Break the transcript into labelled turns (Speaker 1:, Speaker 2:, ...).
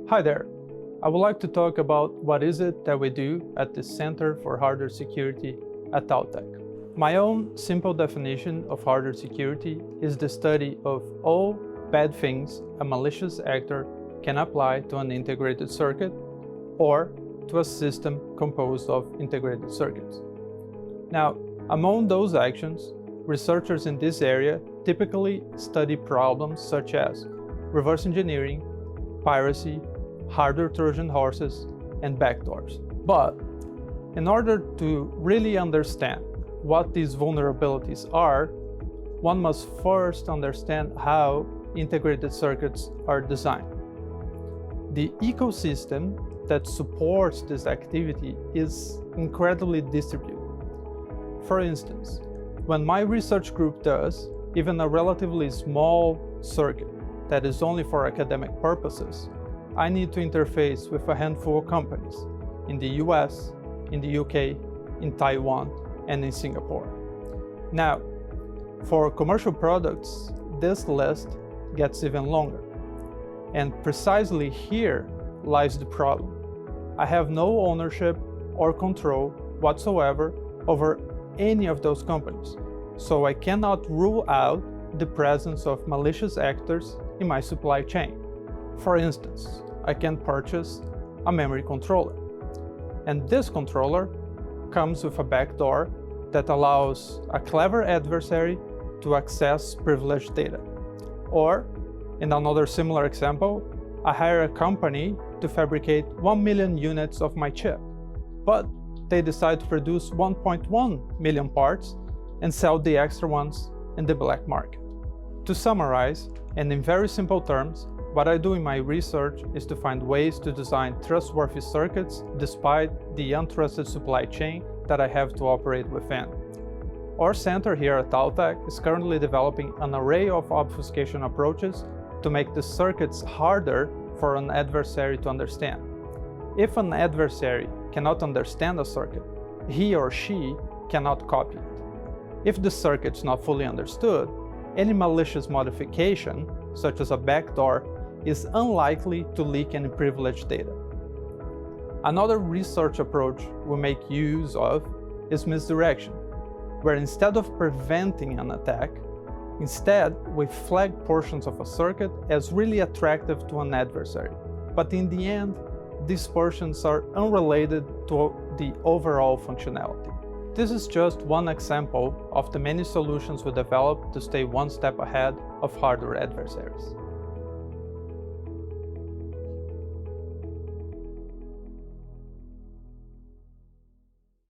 Speaker 1: Hi there. I would like to talk about what is it that we do at the Center for Hardware Security at TalTechi. My own simple definition of hardware security is the study of all bad things a malicious actor can apply to an integrated circuit or to a system composed of integrated circuits. Now, among those actions, researchers in this area typically study problems such as reverse engineering, piracy, hardware Trojan horses, and backdoors. But in order to really understand what these vulnerabilities are, one must first understand how integrated circuits are designed. The ecosystem that supports this activity is incredibly distributed. For instance, when my research group does even a relatively small circuit that is only for academic purposes, I need to interface with a handful of companies in the US, in the UK, in Taiwan, and in Singapore. Now, for commercial products, this list gets even longer. And precisely here lies the problem. I have no ownership or control whatsoever over any of those companies, so I cannot rule out the presence of malicious actors in my supply chain. For instance, I can purchase a memory controller, and this controller comes with a backdoor that allows a clever adversary to access privileged data. Or, in another similar example, I hire a company to fabricate 1 million units of my chip, but they decide to produce 1.1 million parts and sell the extra ones in the black market. To summarize, and in very simple terms, what I do in my research is to find ways to design trustworthy circuits despite the untrusted supply chain that I have to operate within. Our center here at TalTechi is currently developing an array of obfuscation approaches to make the circuits harder for an adversary to understand. If an adversary cannot understand a circuit, he or she cannot copy it. If the circuit is not fully understood, any malicious modification, such as a backdoor, is unlikely to leak any privileged data. Another research approach we make use of is misdirection, where instead of preventing an attack, instead we flag portions of a circuit as really attractive to an adversary. But in the end, these portions are unrelated to the overall functionality. This is just one example of the many solutions we develop to stay one step ahead of hardware adversaries.